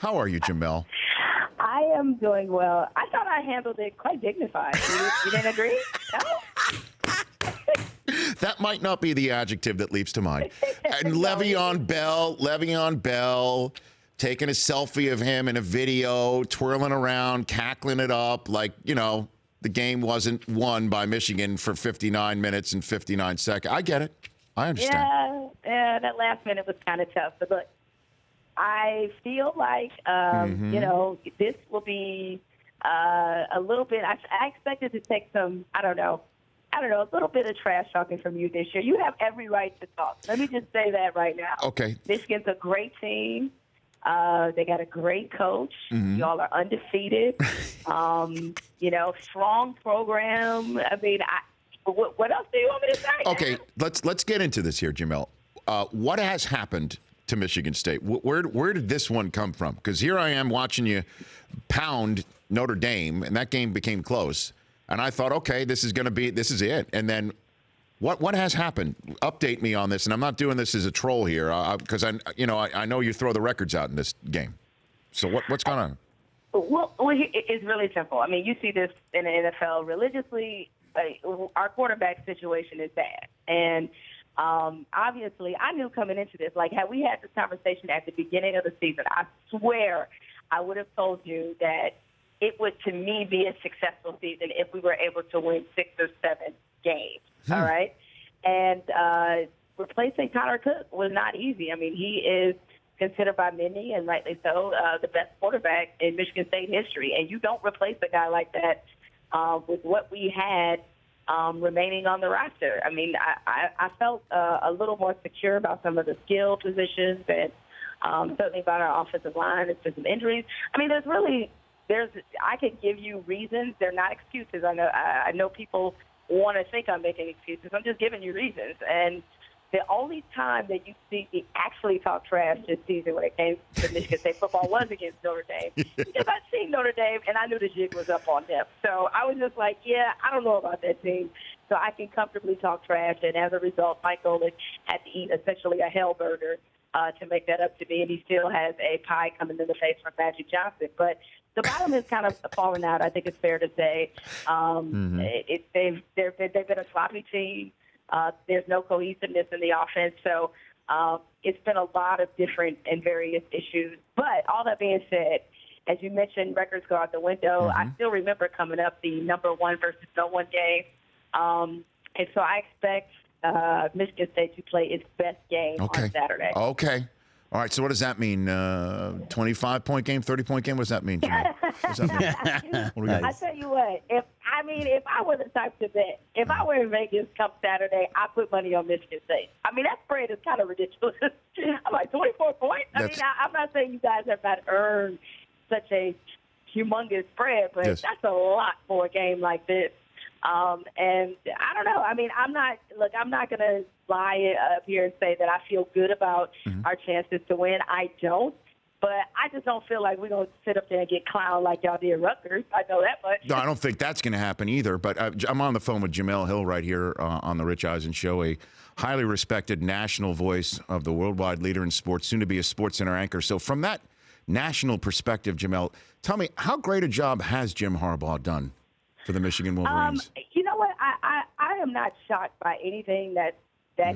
How are you, Jemele? I am doing well. I thought I handled it quite dignified. You didn't agree? No? That might not be the adjective that leaps to mind. And No, Le'Veon Bell, taking a selfie of him in a video, twirling around, cackling it up like, the game wasn't won by Michigan for 59 minutes and 59 seconds. I get it. I understand. Yeah, that last minute was kind of tough. But look, I feel like, this will be a little bit. I expected to take some, I don't know, a little bit of trash talking from you this year. You have every right to talk. Let me just say that right now. Okay. Michigan's a great team. They got a great coach. Mm-hmm. Y'all are undefeated. Strong program. I mean, what else do you want me to say? Okay, let's get into this here, Jemele. What has happened to Michigan State? Where did this one come from? Because here I am watching you pound Notre Dame, and that game became close. And I thought, okay, this is it. And then what has happened? Update me on this. And I'm not doing this as a troll here because I know you throw the records out in this game. So what's going on? Well, it's really simple. I mean, you see this in the NFL religiously. Our quarterback situation is bad. And obviously, I knew coming into this, like, had we had this conversation at the beginning of the season, I swear I would have told you that it would, to me, be a successful season if we were able to win 6 or 7 games. All right? And replacing Connor Cook was not easy. I mean, he is considered by many, and rightly so, the best quarterback in Michigan State history. And you don't replace a guy like that with what we had remaining on the roster. I mean, I felt a little more secure about some of the skill positions and certainly about our offensive line. It's just some injuries. I mean, I could give you reasons. They're not excuses. I know people want to think I'm making excuses. I'm just giving you reasons. And the only time that you see me actually talk trash this season when it came to Michigan State football was against Notre Dame. Because I'd seen Notre Dame, and I knew the jig was up on them. So I was just like, yeah, I don't know about that team. So I can comfortably talk trash. And as a result, Mike Golick had to eat essentially a hell burger to make that up to me. And he still has a pie coming in the face from Magic Johnson. But the bottom is kind of falling out, I think it's fair to say. They've been a sloppy team. There's no cohesiveness in the offense. So it's been a lot of different and various issues. But all that being said, as you mentioned, records go out the window. I still remember coming up the number 1 versus no one game. And so I expect Michigan State to play its best game on Saturday. Okay. All right, so what does that mean? 25-point game, 30-point game? What does that mean? What does that mean? What do we got? I tell you what, if I were the type to bet, if I were in Vegas come Saturday, I put money on Michigan State. I mean, that spread is kind of ridiculous. I'm like, 24 points? I'm not saying you guys have not earned such a humongous spread, but that's a lot for a game like this. And I don't know. I mean, I'm not going to lie up here and say that I feel good about our chances to win. I don't. But I just don't feel like we're going to sit up there and get clowned like y'all did Rutgers. I know that much. No, I don't think that's going to happen either. But I'm on the phone with Jemele Hill right here on the Rich Eisen Show, a highly respected national voice of the worldwide leader in sports, soon to be a SportsCenter anchor. So from that national perspective, Jemele, tell me, how great a job has Jim Harbaugh done for the Michigan Wolverines? You know what? I am not shocked by anything that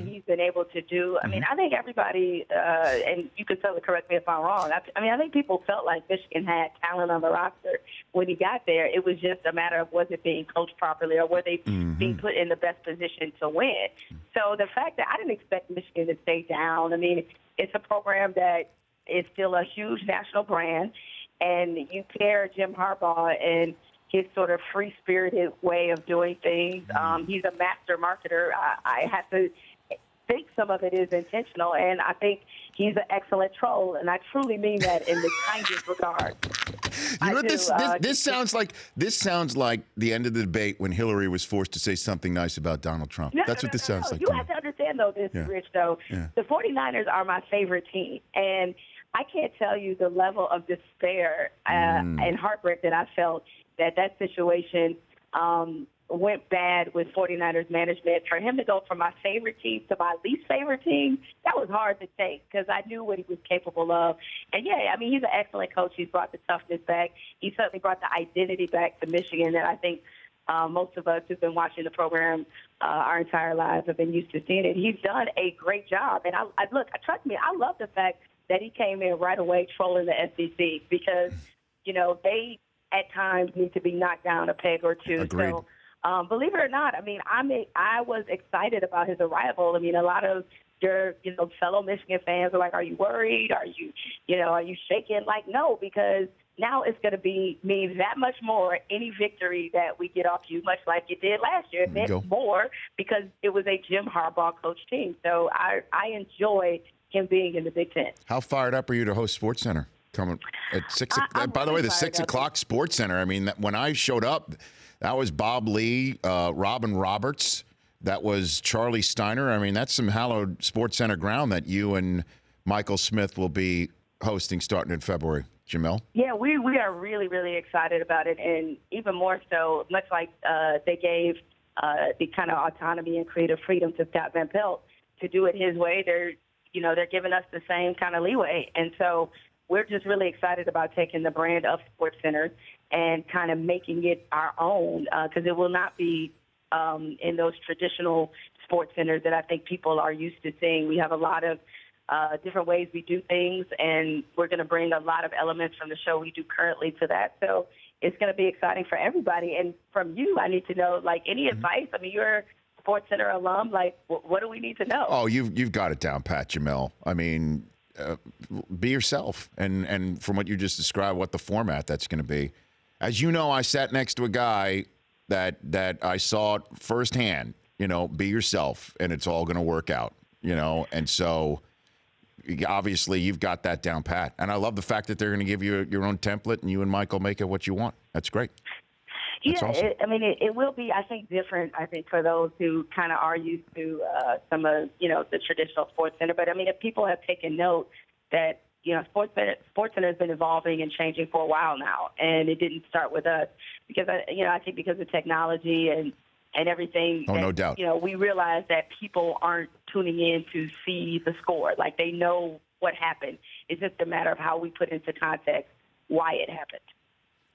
he's been able to do. I mean, I think everybody, and you can certainly correct me if I'm wrong, I think people felt like Michigan had talent on the roster when he got there. It was just a matter of was it being coached properly or were they being put in the best position to win. So the fact that I didn't expect Michigan to stay down, I mean, it's a program that is still a huge national brand, and you pair Jim Harbaugh and his sort of free-spirited way of doing things. He's a master marketer. I have to think some of it is intentional, and I think he's an excellent troll, and I truly mean that in the kindest regard. You know what this sounds like? This sounds like the end of the debate when Hillary was forced to say something nice about Donald Trump. That's what this sounds like. You have to understand, though, Rich, though. Yeah. The 49ers are my favorite team, and I can't tell you the level of despair and heartbreak that I felt that situation went bad with 49ers management. For him to go from my favorite team to my least favorite team, that was hard to take because I knew what he was capable of. And, yeah, I mean, he's an excellent coach. He's brought the toughness back. He certainly brought the identity back to Michigan that I think most of us who've been watching the program our entire lives have been used to seeing it. He's done a great job. And look, trust me, I love the fact that he came in right away trolling the SEC because, they at times need to be knocked down a peg or two. Agreed. So believe it or not, I mean, I was excited about his arrival. I mean, a lot of your, fellow Michigan fans are like, are you worried? Are you shaking? Like, no, because now it's going to mean that much more any victory that we get off you, much like it did last year. It meant more because it was a Jim Harbaugh coach team. So I enjoy him being in the Big Ten. How fired up are you to host SportsCenter? Coming at 6 o'clock. By the way, the 6 o'clock SportsCenter, I mean, when I showed up, that was Bob Lee, Robin Roberts. That was Charlie Steiner. I mean, that's some hallowed SportsCenter ground that you and Michael Smith will be hosting starting in February. Jemele? Yeah, we are really, really excited about it. And even more so, much like they gave the kind of autonomy and creative freedom to Scott Van Pelt to do it his way, they're giving us the same kind of leeway. And so we're just really excited about taking the brand of SportsCenter and kind of making it our own because it will not be in those traditional sports centers that I think people are used to seeing. We have a lot of different ways we do things, and we're going to bring a lot of elements from the show we do currently to that. So it's going to be exciting for everybody. And from you, I need to know, like, any advice? I mean, you're a SportsCenter alum. Like, what do we need to know? Oh, you've got it down, Pat. Jemele. I mean, be yourself. And from what you just described, what the format that's going to be. As you know, I sat next to a guy that I saw firsthand, be yourself, and it's all going to work out, And so obviously you've got that down pat. And I love the fact that they're going to give you your own template and you and Michael make it what you want. That's great. That's awesome. It will be, I think, different, for those who kind of are used to some of, the traditional SportsCenter. But, if people have taken note that, SportsCenter has been evolving and changing for a while now, and it didn't start with us because, I think because of technology and everything. Oh, no doubt. We realize that people aren't tuning in to see the score. Like, they know what happened. It's just a matter of how we put into context why it happened.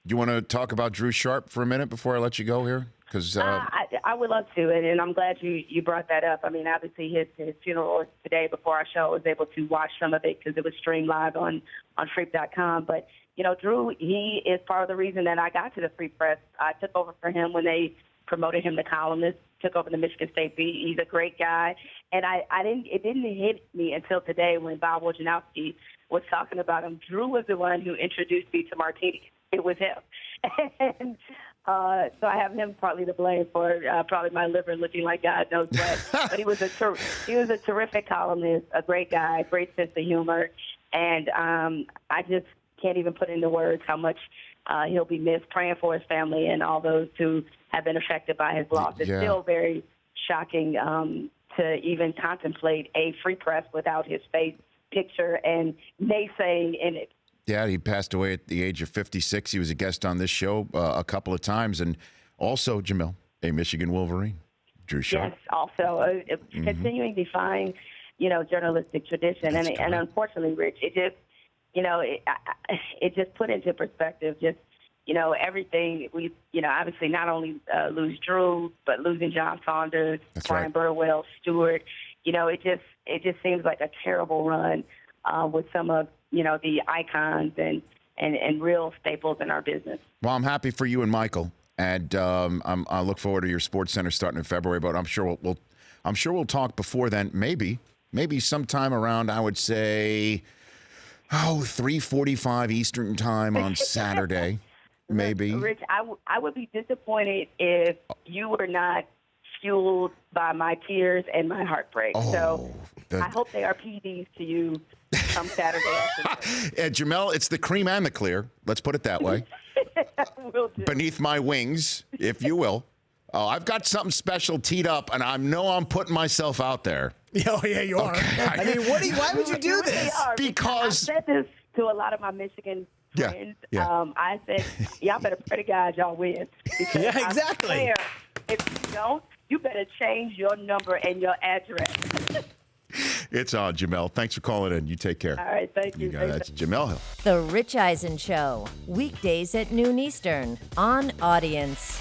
Do you want to talk about Drew Sharp for a minute before I let you go here? Because I would love to, and I'm glad you brought that up. I mean, obviously his funeral was today before our show. I was able to watch some of it because it was streamed live on Freep.com. But, Drew, he is part of the reason that I got to the Free Press. I took over for him when they promoted him to columnist, took over the Michigan State beat. He's a great guy. And it didn't hit me until today when Bob Wojnarowski was talking about him. Drew was the one who introduced me to Martini. It was him. And so I have him partly to blame for probably my liver looking like God knows what. But he was a terrific columnist, a great guy, great sense of humor. And I just can't even put into words how much he'll be missed, praying for his family and all those who have been affected by his loss. It's still very shocking to even contemplate a Free Press without his face, picture, and naysaying in it. Yeah, he passed away at the age of 56. He was a guest on this show a couple of times. And also, Jemele, a Michigan Wolverine, Drew Sharp. Yes, also continuing defying, journalistic tradition. And unfortunately, Rich, it just, it just put into perspective just, everything we, obviously not only lose Drew, but losing John Saunders, Brian Burwell, Stewart. It just seems like a terrible run with some of, the icons and real staples in our business. Well, I'm happy for you and Michael, and I look forward to your SportsCenter starting in February. But I'm sure we'll talk before then. Maybe sometime around, I would say, 3:45 Eastern time on Saturday. Maybe. Rich, I would be disappointed if you were not fueled by my tears and my heartbreak. So I hope they are PDs to you come Saturday afternoon. Jemele, it's the cream and the clear. Let's put it that way. Will do. Beneath my wings, if you will. I've got something special teed up, and I know I'm putting myself out there. Oh, yeah, you are. I mean, why would you do this? Because I said this to a lot of my Michigan friends. Yeah. I said, y'all better pray to God y'all win. Yeah, exactly. If you don't, you better change your number and your address. It's on, Jemele. Thanks for calling in. You take care. All right, thank you. That's Jemele Hill. The Rich Eisen Show, weekdays at noon Eastern on Audience.